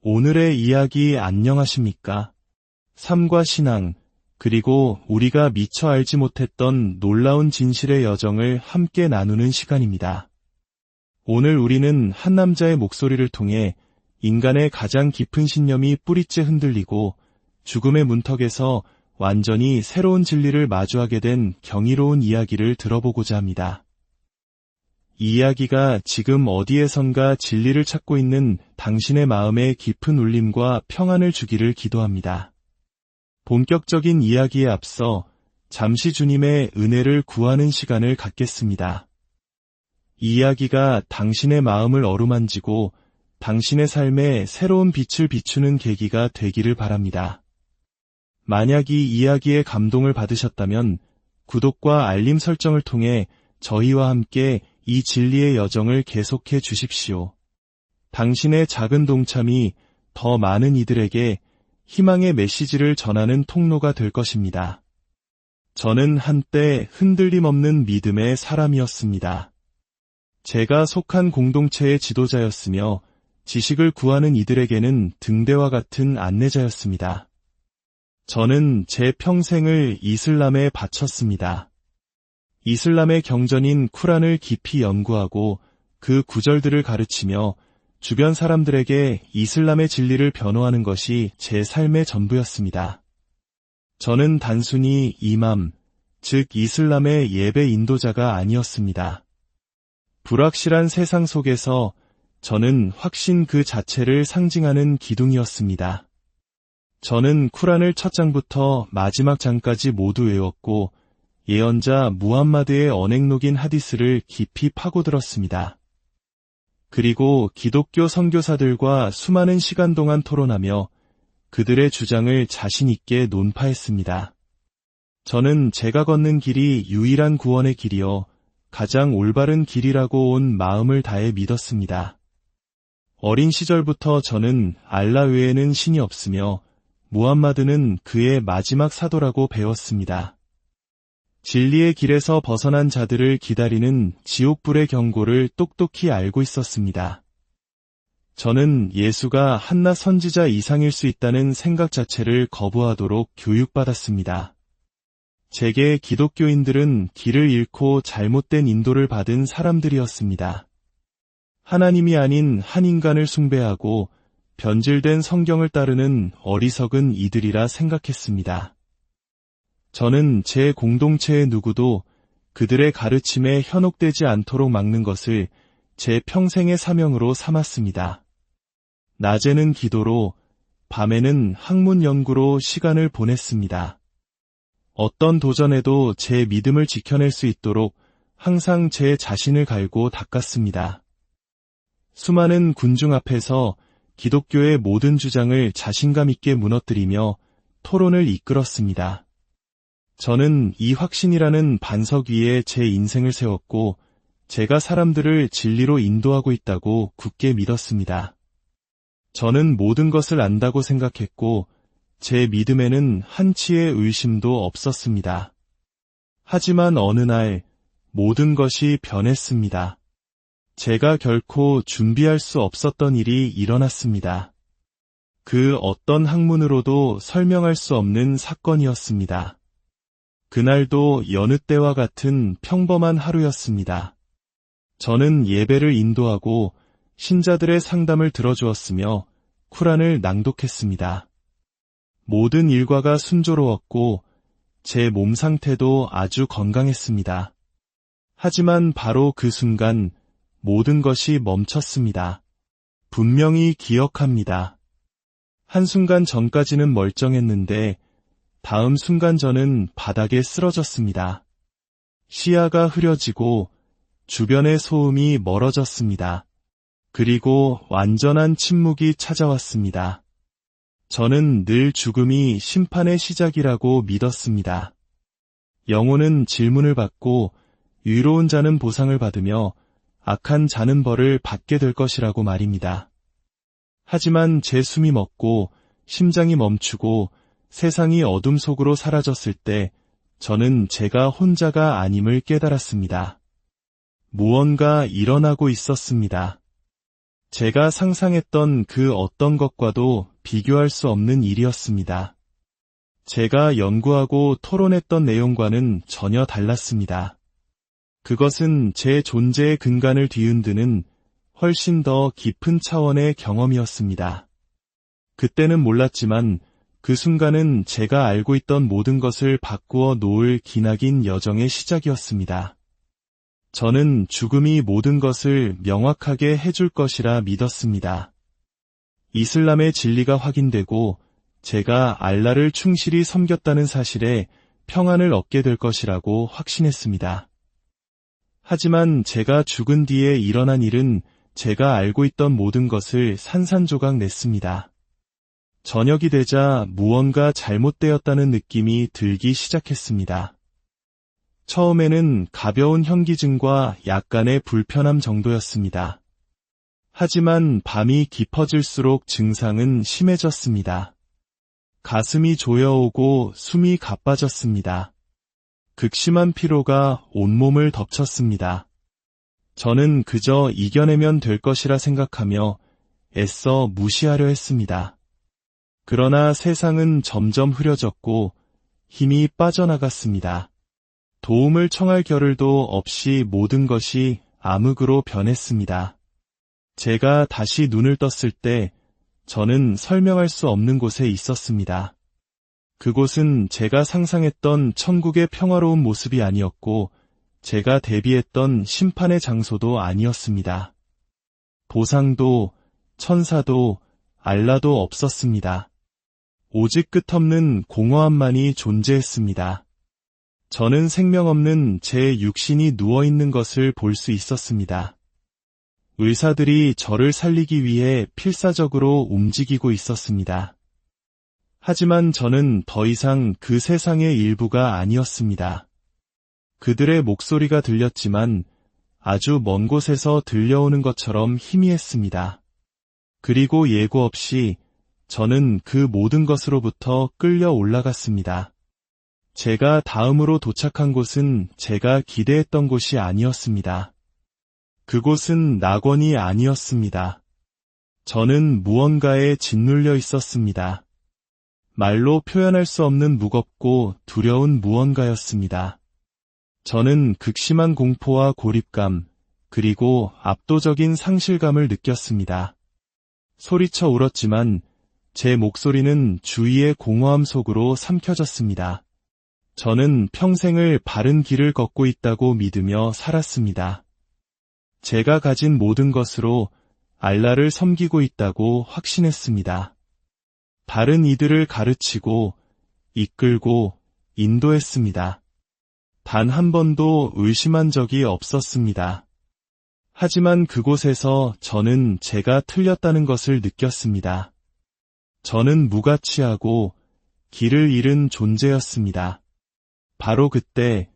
오늘의 이야기 안녕하십니까? 삶과 신앙, 그리고 우리가 미처 알지 못했던 놀라운 진실의 여정을 함께 나누는 시간입니다. 오늘 우리는 한 남자의 목소리를 통해 인간의 가장 깊은 신념이 뿌리째 흔들리고 죽음의 문턱에서 완전히 새로운 진리를 마주하게 된 경이로운 이야기를 들어보고자 합니다. 이 이야기가 지금 어디에선가 진리를 찾고 있는 당신의 마음에 깊은 울림과 평안을 주기를 기도합니다. 본격적인 이야기에 앞서 잠시 주님의 은혜를 구하는 시간을 갖겠습니다. 이 이야기가 당신의 마음을 어루만지고 당신의 삶에 새로운 빛을 비추는 계기가 되기를 바랍니다. 만약 이 이야기에 감동을 받으셨다면 구독과 알림 설정을 통해 저희와 함께 이 진리의 여정을 계속해 주십시오. 당신의 작은 동참이 더 많은 이들에게 희망의 메시지를 전하는 통로가 될 것입니다. 저는 한때 흔들림 없는 믿음의 사람이었습니다. 제가 속한 공동체의 지도자였으며 지식을 구하는 이들에게는 등대와 같은 안내자였습니다. 저는 제 평생을 이슬람에 바쳤습니다. 이슬람의 경전인 쿠란을 깊이 연구하고 그 구절들을 가르치며 주변 사람들에게 이슬람의 진리를 변호하는 것이 제 삶의 전부였습니다. 저는 단순히 이맘, 즉 이슬람의 예배 인도자가 아니었습니다. 불확실한 세상 속에서 저는 확신 그 자체를 상징하는 기둥이었습니다. 저는 쿠란을 첫 장부터 마지막 장까지 모두 외웠고 예언자 무함마드의 언행록인 하디스를 깊이 파고들었습니다. 그리고 기독교 선교사들과 수많은 시간 동안 토론하며 그들의 주장을 자신 있게 논파했습니다. 저는 제가 걷는 길이 유일한 구원의 길이요 가장 올바른 길이라고 온 마음을 다해 믿었습니다. 어린 시절부터 저는 알라 외에는 신이 없으며 무함마드는 그의 마지막 사도라고 배웠습니다. 진리의 길에서 벗어난 자들을 기다리는 지옥불의 경고를 똑똑히 알고 있었습니다. 저는 예수가 한낱 선지자 이상일 수 있다는 생각 자체를 거부하도록 교육받았습니다. 제게 기독교인들은 길을 잃고 잘못된 인도를 받은 사람들이었습니다. 하나님이 아닌 한 인간을 숭배하고 변질된 성경을 따르는 어리석은 이들이라 생각했습니다. 저는 제 공동체의 누구도 그들의 가르침에 현혹되지 않도록 막는 것을 제 평생의 사명으로 삼았습니다. 낮에는 기도로, 밤에는 학문 연구로 시간을 보냈습니다. 어떤 도전에도 제 믿음을 지켜낼 수 있도록 항상 제 자신을 갈고 닦았습니다. 수많은 군중 앞에서 기독교의 모든 주장을 자신감 있게 무너뜨리며 토론을 이끌었습니다. 저는 이 확신이라는 반석 위에 제 인생을 세웠고 제가 사람들을 진리로 인도하고 있다고 굳게 믿었습니다. 저는 모든 것을 안다고 생각했고 제 믿음에는 한치의 의심도 없었습니다. 하지만 어느 날 모든 것이 변했습니다. 제가 결코 준비할 수 없었던 일이 일어났습니다. 그 어떤 학문으로도 설명할 수 없는 사건이었습니다. 그날도 여느 때와 같은 평범한 하루였습니다. 저는 예배를 인도하고 신자들의 상담을 들어주었으며 쿠란을 낭독했습니다. 모든 일과가 순조로웠고 제 몸 상태도 아주 건강했습니다. 하지만 바로 그 순간 모든 것이 멈췄습니다. 분명히 기억합니다. 한순간 전까지는 멀쩡했는데 다음 순간 저는 바닥에 쓰러졌습니다. 시야가 흐려지고 주변의 소음이 멀어졌습니다. 그리고 완전한 침묵이 찾아왔습니다. 저는 늘 죽음이 심판의 시작이라고 믿었습니다. 영혼은 질문을 받고 의로운 자는 보상을 받으며 악한 자는 벌을 받게 될 것이라고 말입니다. 하지만 제 숨이 멎고 심장이 멈추고 세상이 어둠 속으로 사라졌을 때 저는 제가 혼자가 아님을 깨달았습니다. 무언가 일어나고 있었습니다. 제가 상상했던 그 어떤 것과도 비교할 수 없는 일이었습니다. 제가 연구하고 토론했던 내용과는 전혀 달랐습니다. 그것은 제 존재의 근간을 뒤흔드는 훨씬 더 깊은 차원의 경험이었습니다. 그때는 몰랐지만 그 순간은 제가 알고 있던 모든 것을 바꾸어 놓을 기나긴 여정의 시작이었습니다. 저는 죽음이 모든 것을 명확하게 해줄 것이라 믿었습니다. 이슬람의 진리가 확인되고 제가 알라를 충실히 섬겼다는 사실에 평안을 얻게 될 것이라고 확신했습니다. 하지만 제가 죽은 뒤에 일어난 일은 제가 알고 있던 모든 것을 산산조각 냈습니다. 저녁이 되자 무언가 잘못되었다는 느낌이 들기 시작했습니다. 처음에는 가벼운 현기증과 약간의 불편함 정도였습니다. 하지만 밤이 깊어질수록 증상은 심해졌습니다. 가슴이 조여오고 숨이 가빠졌습니다. 극심한 피로가 온몸을 덮쳤습니다. 저는 그저 이겨내면 될 것이라 생각하며 애써 무시하려 했습니다. 그러나 세상은 점점 흐려졌고 힘이 빠져나갔습니다. 도움을 청할 겨를도 없이 모든 것이 암흑으로 변했습니다. 제가 다시 눈을 떴을 때 저는 설명할 수 없는 곳에 있었습니다. 그곳은 제가 상상했던 천국의 평화로운 모습이 아니었고 제가 대비했던 심판의 장소도 아니었습니다. 보상도 천사도 알라도 없었습니다. 오직 끝없는 공허함만이 존재했습니다. 저는 생명 없는 제 육신이 누워있는 것을 볼 수 있었습니다. 의사들이 저를 살리기 위해 필사적으로 움직이고 있었습니다. 하지만 저는 더 이상 그 세상의 일부가 아니었습니다. 그들의 목소리가 들렸지만 아주 먼 곳에서 들려오는 것처럼 희미했습니다. 그리고 예고 없이 저는 그 모든 것으로부터 끌려 올라갔습니다. 제가 다음으로 도착한 곳은 제가 기대했던 곳이 아니었습니다. 그곳은 낙원이 아니었습니다. 저는 무언가에 짓눌려 있었습니다. 말로 표현할 수 없는 무겁고 두려운 무언가였습니다. 저는 극심한 공포와 고립감, 그리고 압도적인 상실감을 느꼈습니다. 소리쳐 울었지만 제 목소리는 주위의 공허함 속으로 삼켜졌습니다. 저는 평생을 바른 길을 걷고 있다고 믿으며 살았습니다. 제가 가진 모든 것으로 알라를 섬기고 있다고 확신했습니다. 다른 이들을 가르치고 이끌고 인도했습니다. 단 한 번도 의심한 적이 없었습니다. 하지만 그곳에서 저는 제가 틀렸다는 것을 느꼈습니다. 저는 무가치하고 길을 잃은 존재였습니다. 바로 그때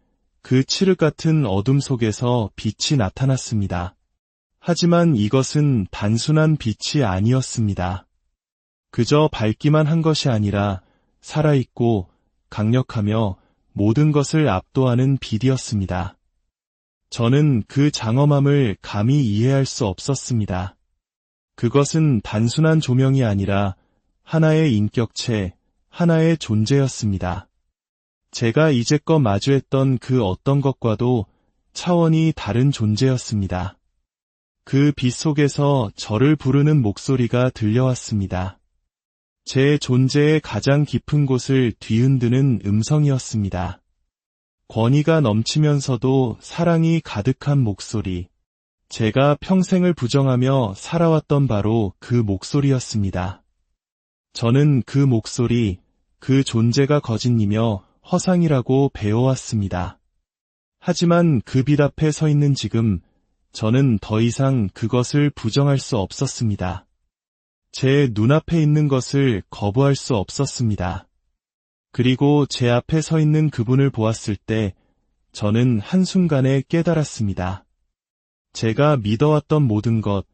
그 칠흑 같은 어둠 속에서 빛이 나타났습니다. 하지만 이것은 단순한 빛이 아니었습니다. 그저 밝기만 한 것이 아니라 살아있고 강력하며 모든 것을 압도하는 빛이었습니다. 저는 그 장엄함을 감히 이해할 수 없었습니다. 그것은 단순한 조명이 아니라 하나의 인격체, 하나의 존재였습니다. 제가 이제껏 마주했던 그 어떤 것과도 차원이 다른 존재였습니다. 그 빛 속에서 저를 부르는 목소리가 들려왔습니다. 제 존재의 가장 깊은 곳을 뒤흔드는 음성이었습니다. 권위가 넘치면서도 사랑이 가득한 목소리. 제가 평생을 부정하며 살아왔던 바로 그 목소리였습니다. 저는 그 목소리, 그 존재가 거짓이며 허상이라고 배워왔습니다. 하지만 그 빛 앞에 서 있는 지금, 저는 더 이상 그것을 부정할 수 없었습니다. 제 눈앞에 있는 것을 거부할 수 없었습니다. 그리고 제 앞에 서 있는 그분을 보았을 때 저는 한순간에 깨달았습니다. 제가 믿어왔던 모든 것,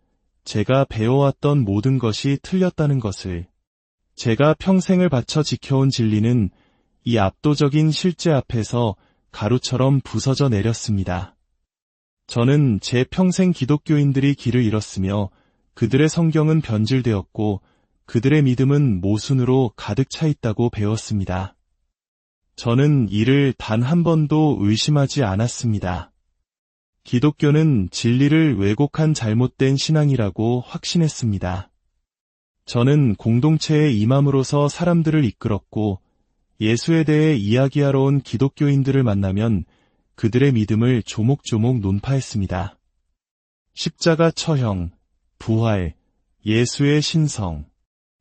제가 배워왔던 모든 것이 틀렸다는 것을, 제가 평생을 바쳐 지켜온 진리는 이 압도적인 실제 앞에서 가루처럼 부서져 내렸습니다. 저는 제 평생 기독교인들이 길을 잃었으며 그들의 성경은 변질되었고 그들의 믿음은 모순으로 가득 차 있다고 배웠습니다. 저는 이를 단 한 번도 의심하지 않았습니다. 기독교는 진리를 왜곡한 잘못된 신앙이라고 확신했습니다. 저는 공동체에 임함으로써 사람들을 이끌었고 예수에 대해 이야기하러 온 기독교인들을 만나면 그들의 믿음을 조목조목 논파했습니다. 십자가 처형, 부활, 예수의 신성,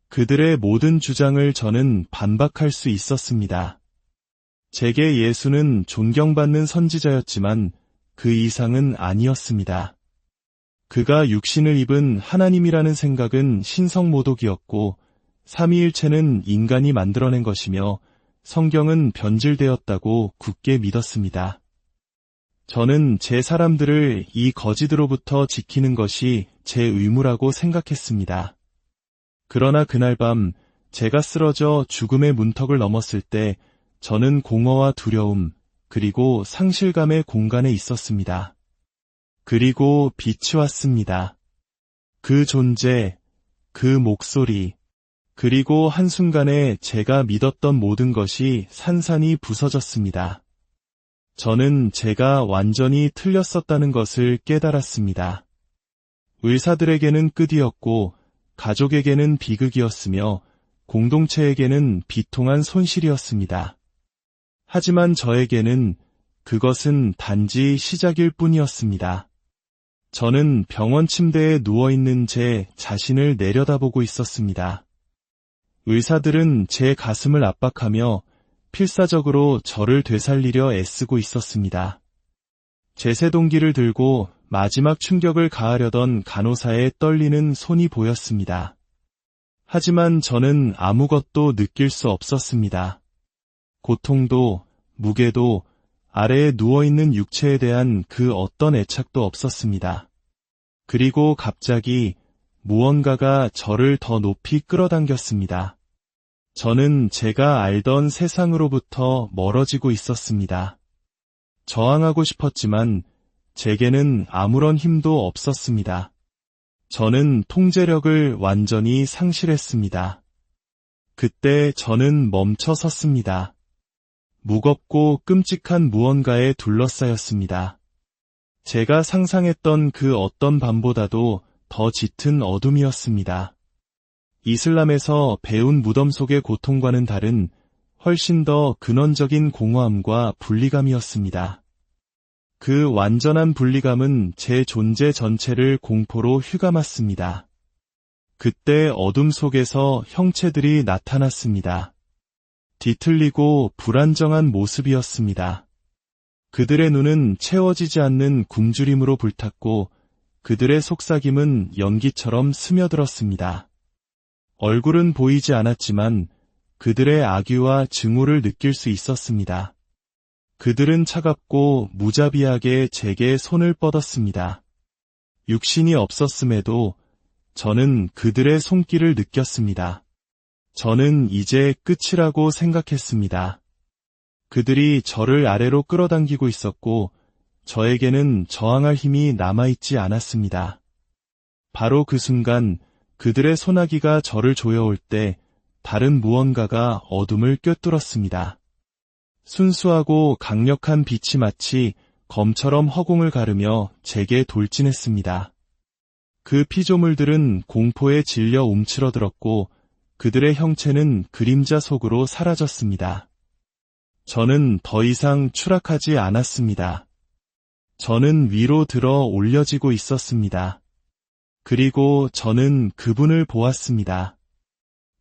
그들의 모든 주장을 저는 반박할 수 있었습니다. 제게 예수는 존경받는 선지자였지만 그 이상은 아니었습니다. 그가 육신을 입은 하나님이라는 생각은 신성모독이었고 삼위일체는 인간이 만들어낸 것이며 성경은 변질되었다고 굳게 믿었습니다. 저는 제 사람들을 이 거짓으로부터 지키는 것이 제 의무라고 생각했습니다. 그러나 그날 밤 제가 쓰러져 죽음의 문턱을 넘었을 때 저는 공허와 두려움, 그리고 상실감의 공간에 있었습니다. 그리고 빛이 왔습니다. 그 존재, 그 목소리, 그리고 한순간에 제가 믿었던 모든 것이 산산이 부서졌습니다. 저는 제가 완전히 틀렸었다는 것을 깨달았습니다. 의사들에게는 끝이었고 가족에게는 비극이었으며 공동체에게는 비통한 손실이었습니다. 하지만 저에게는 그것은 단지 시작일 뿐이었습니다. 저는 병원 침대에 누워있는 제 자신을 내려다보고 있었습니다. 의사들은 제 가슴을 압박하며 필사적으로 저를 되살리려 애쓰고 있었습니다. 제세동기를 들고 마지막 충격을 가하려던 간호사의 떨리는 손이 보였습니다. 하지만 저는 아무것도 느낄 수 없었습니다. 고통도, 무게도, 아래에 누워있는 육체에 대한 그 어떤 애착도 없었습니다. 그리고 갑자기 무언가가 저를 더 높이 끌어당겼습니다. 저는 제가 알던 세상으로부터 멀어지고 있었습니다. 저항하고 싶었지만 제게는 아무런 힘도 없었습니다. 저는 통제력을 완전히 상실했습니다. 그때 저는 멈춰 섰습니다. 무겁고 끔찍한 무언가에 둘러싸였습니다. 제가 상상했던 그 어떤 밤보다도 더 짙은 어둠이었습니다. 이슬람에서 배운 무덤 속의 고통과는 다른 훨씬 더 근원적인 공허함과 분리감이었습니다. 그 완전한 분리감은 제 존재 전체를 공포로 휘감았습니다. 그때 어둠 속에서 형체들이 나타났습니다. 뒤틀리고 불안정한 모습이었습니다. 그들의 눈은 채워지지 않는 굶주림으로 불탔고 그들의 속삭임은 연기처럼 스며들었습니다. 얼굴은 보이지 않았지만 그들의 악의와 증오를 느낄 수 있었습니다. 그들은 차갑고 무자비하게 제게 손을 뻗었습니다. 육신이 없었음에도 저는 그들의 손길을 느꼈습니다. 저는 이제 끝이라고 생각했습니다. 그들이 저를 아래로 끌어당기고 있었고 저에게는 저항할 힘이 남아있지 않았습니다. 바로 그 순간 그들의 소나기가 저를 조여올 때 다른 무언가가 어둠을 꿰뚫었습니다. 순수하고 강력한 빛이 마치 검처럼 허공을 가르며 제게 돌진했습니다. 그 피조물들은 공포에 질려 움츠러들었고 그들의 형체는 그림자 속으로 사라졌습니다. 저는 더 이상 추락하지 않았습니다. 저는 위로 들어 올려지고 있었습니다. 그리고 저는 그분을 보았습니다.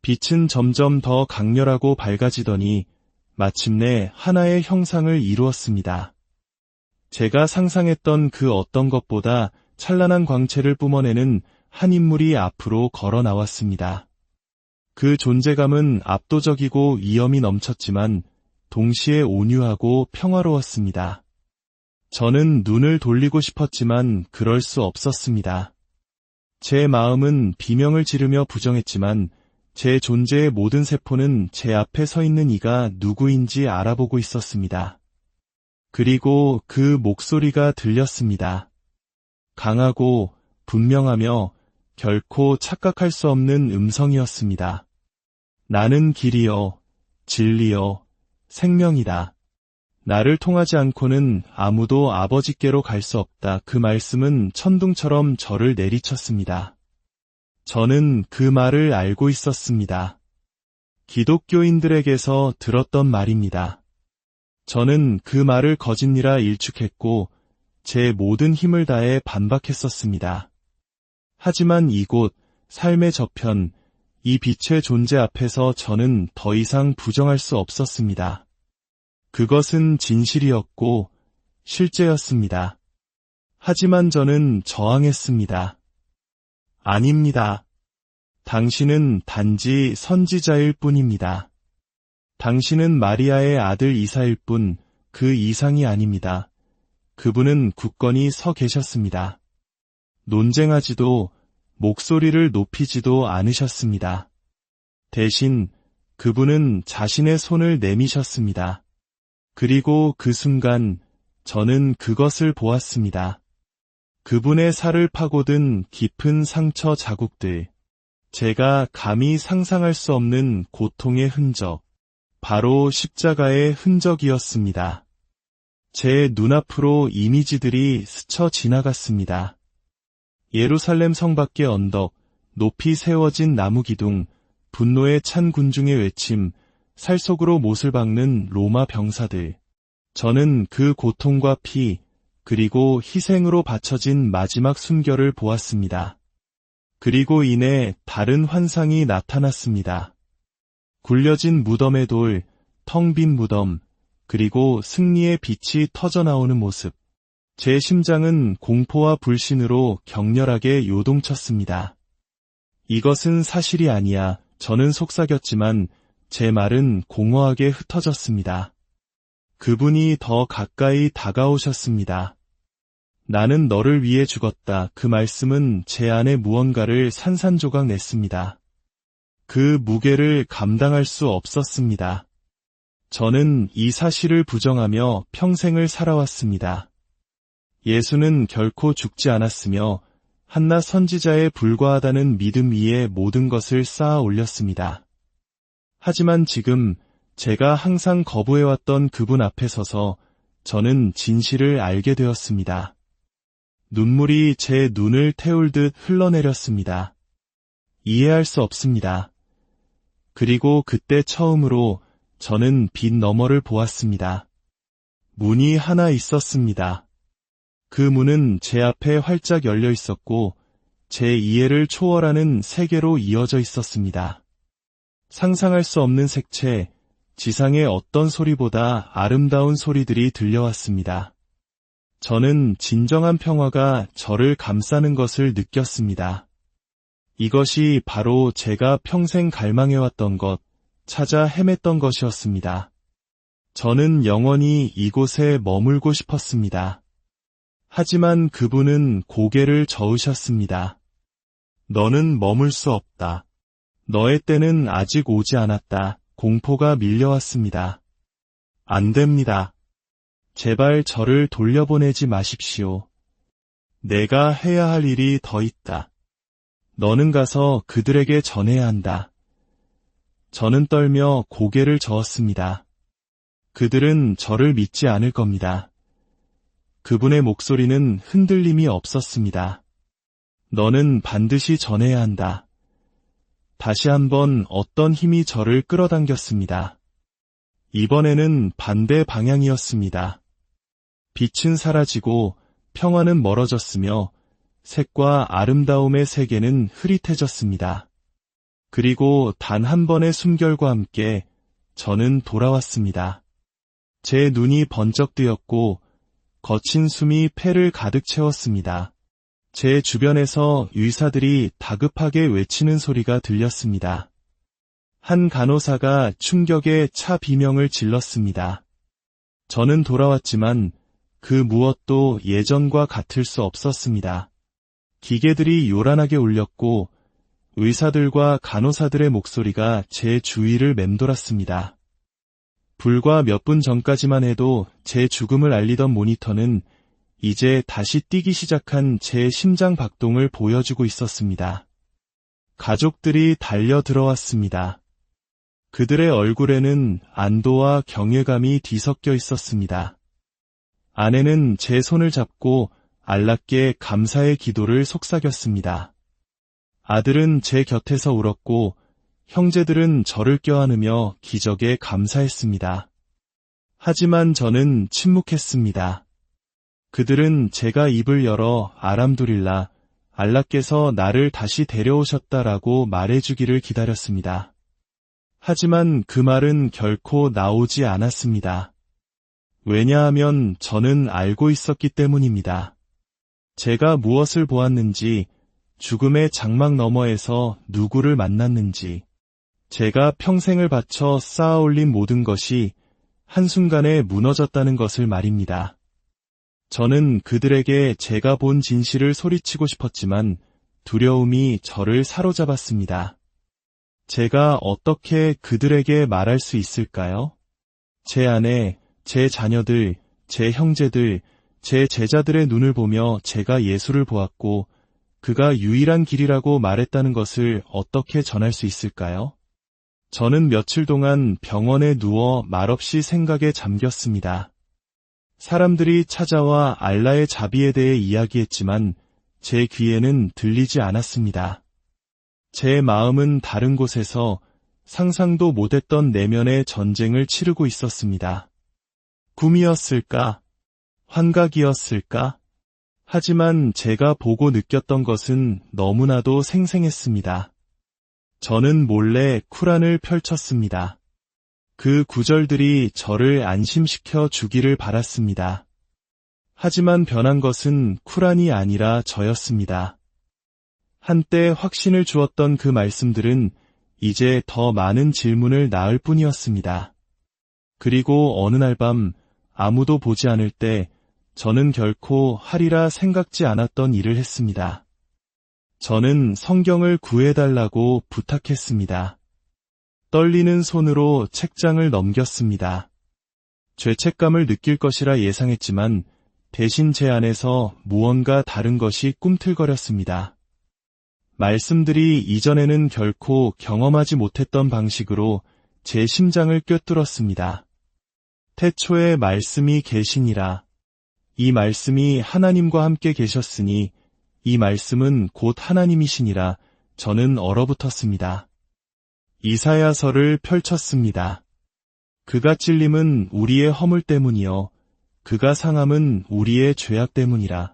빛은 점점 더 강렬하고 밝아지더니 마침내 하나의 형상을 이루었습니다. 제가 상상했던 그 어떤 것보다 찬란한 광채를 뿜어내는 한 인물이 앞으로 걸어 나왔습니다. 그 존재감은 압도적이고 위엄이 넘쳤지만 동시에 온유하고 평화로웠습니다. 저는 눈을 돌리고 싶었지만 그럴 수 없었습니다. 제 마음은 비명을 지르며 부정했지만 제 존재의 모든 세포는 제 앞에 서 있는 이가 누구인지 알아보고 있었습니다. 그리고 그 목소리가 들렸습니다. 강하고 분명하며 결코 착각할 수 없는 음성이었습니다. 나는 길이요, 진리요, 생명이다. 나를 통하지 않고는 아무도 아버지께로 갈 수 없다. 그 말씀은 천둥처럼 저를 내리쳤습니다. 저는 그 말을 알고 있었습니다. 기독교인들에게서 들었던 말입니다. 저는 그 말을 거짓이라 일축했고 제 모든 힘을 다해 반박했었습니다. 하지만 이곳, 삶의 저편, 이 빛의 존재 앞에서 저는 더 이상 부정할 수 없었습니다. 그것은 진실이었고 실제였습니다. 하지만 저는 저항했습니다. 아닙니다. 당신은 단지 선지자일 뿐입니다. 당신은 마리아의 아들 이사일 뿐, 그 이상이 아닙니다. 그분은 굳건히 서 계셨습니다. 논쟁하지도 목소리를 높이지도 않으셨습니다. 대신 그분은 자신의 손을 내미셨습니다. 그리고 그 순간 저는 그것을 보았습니다. 그분의 살을 파고든 깊은 상처 자국들, 제가 감히 상상할 수 없는 고통의 흔적, 바로 십자가의 흔적이었습니다. 제 눈앞으로 이미지들이 스쳐 지나갔습니다. 예루살렘 성 밖의 언덕, 높이 세워진 나무 기둥, 분노에 찬 군중의 외침, 살 속으로 못을 박는 로마 병사들. 저는 그 고통과 피, 그리고 희생으로 바쳐진 마지막 순결을 보았습니다. 그리고 이내 다른 환상이 나타났습니다. 굴려진 무덤의 돌, 텅 빈 무덤, 그리고 승리의 빛이 터져나오는 모습. 제 심장은 공포와 불신으로 격렬하게 요동쳤습니다. 이것은 사실이 아니야. 저는 속삭였지만 제 말은 공허하게 흩어졌습니다. 그분이 더 가까이 다가오셨습니다. 나는 너를 위해 죽었다. 그 말씀은 제 안에 무언가를 산산조각 냈습니다. 그 무게를 감당할 수 없었습니다. 저는 이 사실을 부정하며 평생을 살아왔습니다. 예수는 결코 죽지 않았으며 한낱 선지자에 불과하다는 믿음 위에 모든 것을 쌓아 올렸습니다. 하지만 지금 제가 항상 거부해왔던 그분 앞에 서서 저는 진실을 알게 되었습니다. 눈물이 제 눈을 태울듯 흘러내렸습니다. 이해할 수 없습니다. 그리고 그때 처음으로 저는 빛 너머를 보았습니다. 문이 하나 있었습니다. 그 문은 제 앞에 활짝 열려 있었고 제 이해를 초월하는 세계로 이어져 있었습니다. 상상할 수 없는 색채, 지상의 어떤 소리보다 아름다운 소리들이 들려왔습니다. 저는 진정한 평화가 저를 감싸는 것을 느꼈습니다. 이것이 바로 제가 평생 갈망해왔던 것, 찾아 헤맸던 것이었습니다. 저는 영원히 이곳에 머물고 싶었습니다. 하지만 그분은 고개를 저으셨습니다. 너는 머물 수 없다. 너의 때는 아직 오지 않았다. 공포가 밀려왔습니다. 안 됩니다. 제발 저를 돌려보내지 마십시오. 내가 해야 할 일이 더 있다. 너는 가서 그들에게 전해야 한다. 저는 떨며 고개를 저었습니다. 그들은 저를 믿지 않을 겁니다. 그분의 목소리는 흔들림이 없었습니다. 너는 반드시 전해야 한다. 다시 한번 어떤 힘이 저를 끌어당겼습니다. 이번에는 반대 방향이었습니다. 빛은 사라지고 평화는 멀어졌으며 색과 아름다움의 세계는 흐릿해졌습니다. 그리고 단 한 번의 숨결과 함께 저는 돌아왔습니다. 제 눈이 번쩍 뜨였고 거친 숨이 폐를 가득 채웠습니다. 제 주변에서 의사들이 다급하게 외치는 소리가 들렸습니다. 한 간호사가 충격에 차 비명을 질렀습니다. 저는 돌아왔지만 그 무엇도 예전과 같을 수 없었습니다. 기계들이 요란하게 울렸고 의사들과 간호사들의 목소리가 제 주위를 맴돌았습니다. 불과 몇 분 전까지만 해도 제 죽음을 알리던 모니터는 이제 다시 뛰기 시작한 제 심장 박동을 보여주고 있었습니다. 가족들이 달려 들어왔습니다. 그들의 얼굴에는 안도와 경외감이 뒤섞여 있었습니다. 아내는 제 손을 잡고 알라께 감사의 기도를 속삭였습니다. 아들은 제 곁에서 울었고 형제들은 저를 껴안으며 기적에 감사했습니다. 하지만 저는 침묵했습니다. 그들은 제가 입을 열어 알함두릴라, 알라께서 나를 다시 데려오셨다라고 말해주기를 기다렸습니다. 하지만 그 말은 결코 나오지 않았습니다. 왜냐하면 저는 알고 있었기 때문입니다. 제가 무엇을 보았는지, 죽음의 장막 너머에서 누구를 만났는지, 제가 평생을 바쳐 쌓아올린 모든 것이 한순간에 무너졌다는 것을 말입니다. 저는 그들에게 제가 본 진실을 소리치고 싶었지만 두려움이 저를 사로잡았습니다. 제가 어떻게 그들에게 말할 수 있을까요? 제 아내, 제 자녀들, 제 형제들, 제 제자들의 눈을 보며 제가 예수를 보았고 그가 유일한 길이라고 말했다는 것을 어떻게 전할 수 있을까요? 저는 며칠 동안 병원에 누워 말없이 생각에 잠겼습니다. 사람들이 찾아와 알라의 자비에 대해 이야기했지만 제 귀에는 들리지 않았습니다. 제 마음은 다른 곳에서 상상도 못했던 내면의 전쟁을 치르고 있었습니다. 꿈이었을까? 환각이었을까? 하지만 제가 보고 느꼈던 것은 너무나도 생생했습니다. 저는 몰래 쿠란을 펼쳤습니다. 그 구절들이 저를 안심시켜 주기를 바랐습니다. 하지만 변한 것은 쿠란이 아니라 저였습니다. 한때 확신을 주었던 그 말씀들은 이제 더 많은 질문을 낳을 뿐이었습니다. 그리고 어느 날 밤 아무도 보지 않을 때 저는 결코 하리라 생각지 않았던 일을 했습니다. 저는 성경을 구해달라고 부탁했습니다. 떨리는 손으로 책장을 넘겼습니다. 죄책감을 느낄 것이라 예상했지만 대신 제 안에서 무언가 다른 것이 꿈틀거렸습니다. 말씀들이 이전에는 결코 경험하지 못했던 방식으로 제 심장을 꿰뚫었습니다. 태초에 말씀이 계시니라. 이 말씀이 하나님과 함께 계셨으니 이 말씀은 곧 하나님이시니라. 저는 얼어붙었습니다. 이사야서를 펼쳤습니다. 그가 찔림은 우리의 허물 때문이요 그가 상함은 우리의 죄악 때문이라.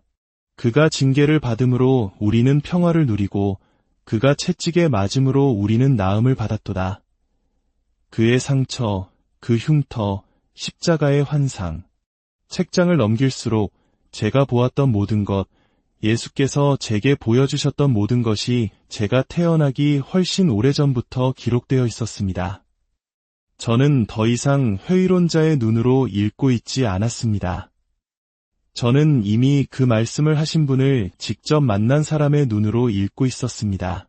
그가 징계를 받음으로 우리는 평화를 누리고 그가 채찍에 맞음으로 우리는 나음을 받았도다. 그의 상처, 그 흉터, 십자가의 환상. 책장을 넘길수록 제가 보았던 모든 것, 예수께서 제게 보여주셨던 모든 것이 제가 태어나기 훨씬 오래전부터 기록되어 있었습니다. 저는 더 이상 회의론자의 눈으로 읽고 있지 않았습니다. 저는 이미 그 말씀을 하신 분을 직접 만난 사람의 눈으로 읽고 있었습니다.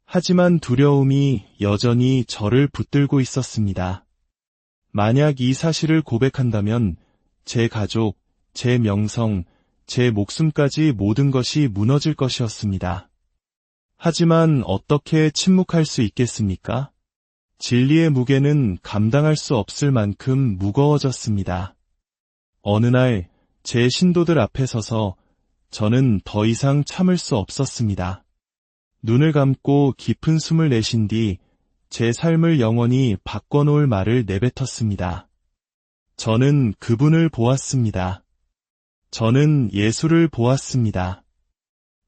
하지만 두려움이 여전히 저를 붙들고 있었습니다. 만약 이 사실을 고백한다면 제 가족, 제 명성, 제 목숨까지 모든 것이 무너질 것이었습니다. 하지만 어떻게 침묵할 수 있겠습니까? 진리의 무게는 감당할 수 없을 만큼 무거워졌습니다. 어느 날 제 신도들 앞에 서서 저는 더 이상 참을 수 없었습니다. 눈을 감고 깊은 숨을 내쉰 뒤 제 삶을 영원히 바꿔놓을 말을 내뱉었습니다. 저는 그분을 보았습니다. 저는 예수를 보았습니다.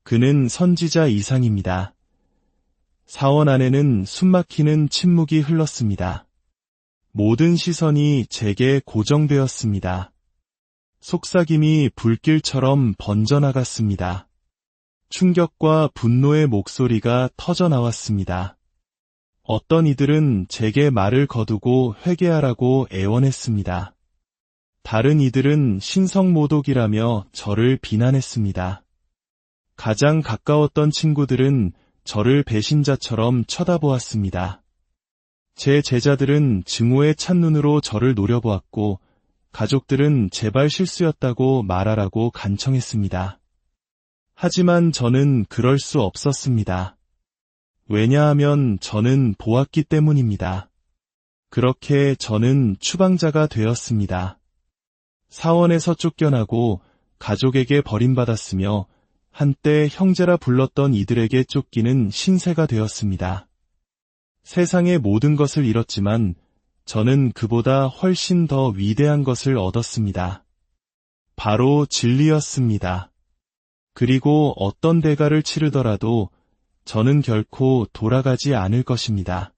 그는 선지자 이상입니다. 사원 안에는 숨막히는 침묵이 흘렀습니다. 모든 시선이 제게 고정되었습니다. 속삭임이 불길처럼 번져나갔습니다. 충격과 분노의 목소리가 터져나왔습니다. 어떤 이들은 제게 말을 거두고 회개하라고 애원했습니다. 다른 이들은 신성모독이라며 저를 비난했습니다. 가장 가까웠던 친구들은 저를 배신자처럼 쳐다보았습니다. 제 제자들은 증오의 찬눈으로 저를 노려보았고 가족들은 제발 실수였다고 말하라고 간청했습니다. 하지만 저는 그럴 수 없었습니다. 왜냐하면 저는 보았기 때문입니다. 그렇게 저는 추방자가 되었습니다. 사원에서 쫓겨나고 가족에게 버림받았으며 한때 형제라 불렀던 이들에게 쫓기는 신세가 되었습니다. 세상의 모든 것을 잃었지만 저는 그보다 훨씬 더 위대한 것을 얻었습니다. 바로 진리였습니다. 그리고 어떤 대가를 치르더라도 저는 결코 돌아가지 않을 것입니다.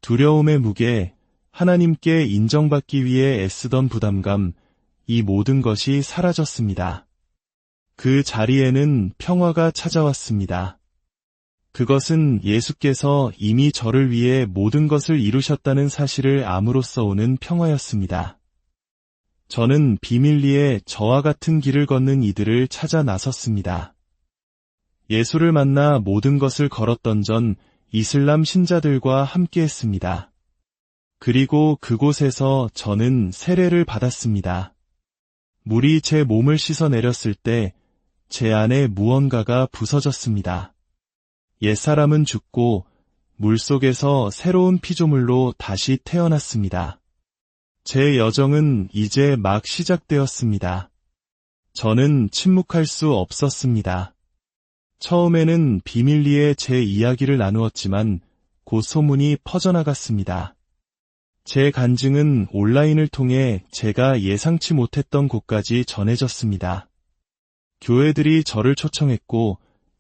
두려움의 무게, 하나님께 인정받기 위해 애쓰던 부담감, 이 모든 것이 사라졌습니다. 그 자리에는 평화가 찾아왔습니다. 그것은 예수께서 이미 저를 위해 모든 것을 이루셨다는 사실을 암으로써 오는 평화였습니다. 저는 비밀리에 저와 같은 길을 걷는 이들을 찾아 나섰습니다. 예수를 만나 모든 것을 걸었던 전 이슬람 신자들과 함께했습니다. 그리고 그곳에서 저는 세례를 받았습니다. 물이 제 몸을 씻어내렸을 때 제 안에 무언가가 부서졌습니다. 옛사람은 죽고 물속에서 새로운 피조물로 다시 태어났습니다. 제 여정은 이제 막 시작되었습니다. 저는 침묵할 수 없었습니다. 처음에는 비밀리에 제 이야기를 나누었지만 곧 소문이 퍼져나갔습니다. 제 간증은 온라인을 통해 제가 예상치 못했던 곳까지 전해졌습니다. 교회들이 저를 초청했고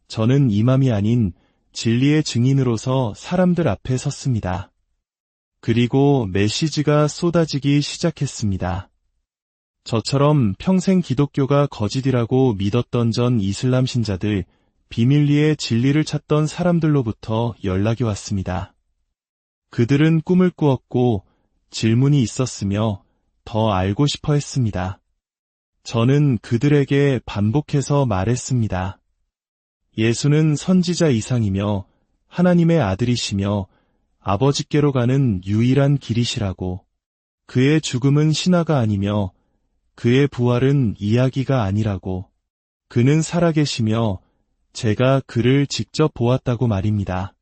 저는 이맘이 아닌 진리의 증인으로서 사람들 앞에 섰습니다. 그리고 메시지가 쏟아지기 시작했습니다. 저처럼 평생 기독교가 거짓이라고 믿었던 전 이슬람 신자들, 비밀리에 진리를 찾던 사람들로부터 연락이 왔습니다. 그들은 꿈을 꾸었고 질문이 있었으며 더 알고 싶어 했습니다. 저는 그들에게 반복해서 말했습니다. 예수는 선지자 이상이며 하나님의 아들이시며 아버지께로 가는 유일한 길이시라고. 그의 죽음은 신화가 아니며 그의 부활은 이야기가 아니라고. 그는 살아계시며 제가 그를 직접 보았다고 말입니다.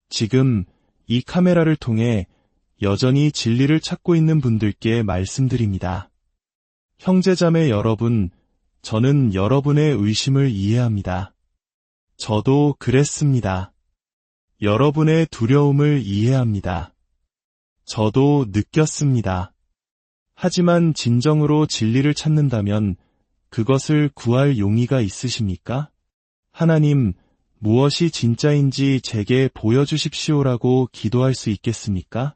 지금 이 카메라를 통해 여전히 진리를 찾고 있는 분들께 말씀드립니다. 형제자매 여러분, 저는 여러분의 의심을 이해합니다. 저도 그랬습니다. 여러분의 두려움을 이해합니다. 저도 느꼈습니다. 하지만 진정으로 진리를 찾는다면 그것을 구할 용의가 있으십니까? 하나님, 무엇이 진짜인지 제게 보여주십시오라고 기도할 수 있겠습니까?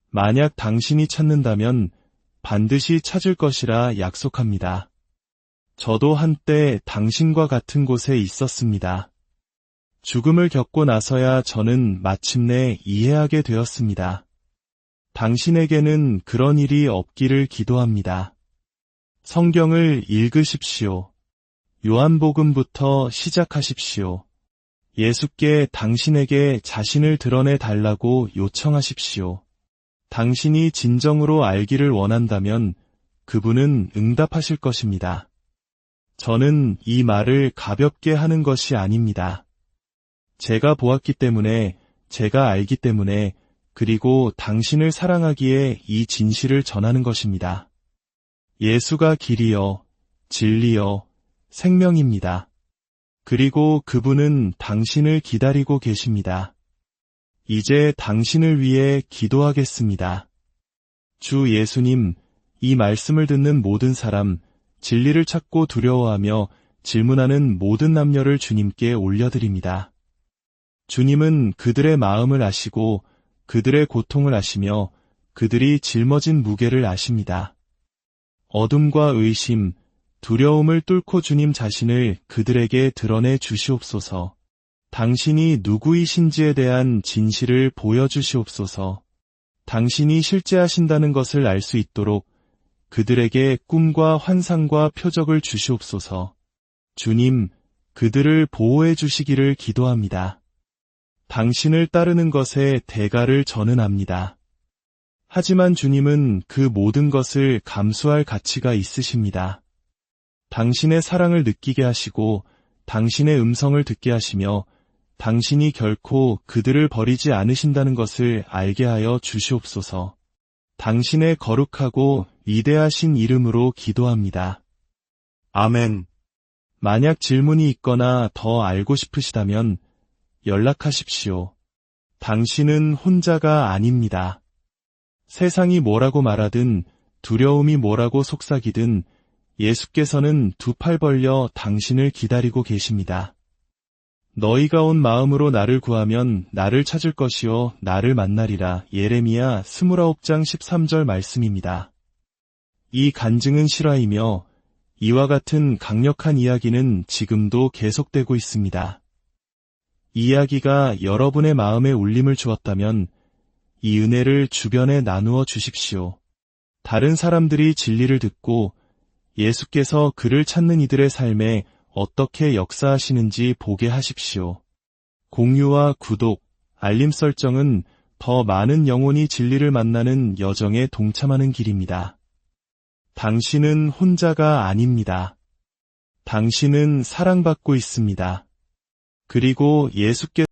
만약 당신이 찾는다면 반드시 찾을 것이라 약속합니다. 저도 한때 당신과 같은 곳에 있었습니다. 죽음을 겪고 나서야 저는 마침내 이해하게 되었습니다. 당신에게는 그런 일이 없기를 기도합니다. 성경을 읽으십시오. 요한복음부터 시작하십시오. 예수께 당신에게 자신을 드러내 달라고 요청하십시오. 당신이 진정으로 알기를 원한다면 그분은 응답하실 것입니다. 저는 이 말을 가볍게 하는 것이 아닙니다. 제가 보았기 때문에, 제가 알기 때문에, 그리고 당신을 사랑하기에 이 진실을 전하는 것입니다. 예수가 길이요, 진리요, 생명입니다. 그리고 그분은 당신을 기다리고 계십니다. 이제 당신을 위해 기도하겠습니다. 주 예수님, 이 말씀을 듣는 모든 사람, 진리를 찾고 두려워하며 질문하는 모든 남녀를 주님께 올려드립니다. 주님은 그들의 마음을 아시고 그들의 고통을 아시며 그들이 짊어진 무게를 아십니다. 어둠과 의심, 두려움을 뚫고 주님 자신을 그들에게 드러내 주시옵소서. 당신이 누구이신지에 대한 진실을 보여주시옵소서. 당신이 실제하신다는 것을 알 수 있도록 그들에게 꿈과 환상과 표적을 주시옵소서. 주님, 그들을 보호해 주시기를 기도합니다. 당신을 따르는 것의 대가를 저는 압니다. 하지만 주님은 그 모든 것을 감수할 가치가 있으십니다. 당신의 사랑을 느끼게 하시고 당신의 음성을 듣게 하시며 당신이 결코 그들을 버리지 않으신다는 것을 알게 하여 주시옵소서. 당신의 거룩하고 위대하신 이름으로 기도합니다. 아멘. 만약 질문이 있거나 더 알고 싶으시다면 연락하십시오. 당신은 혼자가 아닙니다. 세상이 뭐라고 말하든 두려움이 뭐라고 속삭이든 예수께서는 두 팔 벌려 당신을 기다리고 계십니다. 너희가 온 마음으로 나를 구하면 나를 찾을 것이요 나를 만나리라. 예레미야 29장 13절 말씀입니다. 이 간증은 실화이며 이와 같은 강력한 이야기는 지금도 계속되고 있습니다. 이야기가 여러분의 마음에 울림을 주었다면 이 은혜를 주변에 나누어 주십시오. 다른 사람들이 진리를 듣고 예수께서 그를 찾는 이들의 삶에 어떻게 역사하시는지 보게 하십시오. 공유와 구독, 알림 설정은 더 많은 영혼이 진리를 만나는 여정에 동참하는 길입니다. 당신은 혼자가 아닙니다. 당신은 사랑받고 있습니다. 그리고 예수께서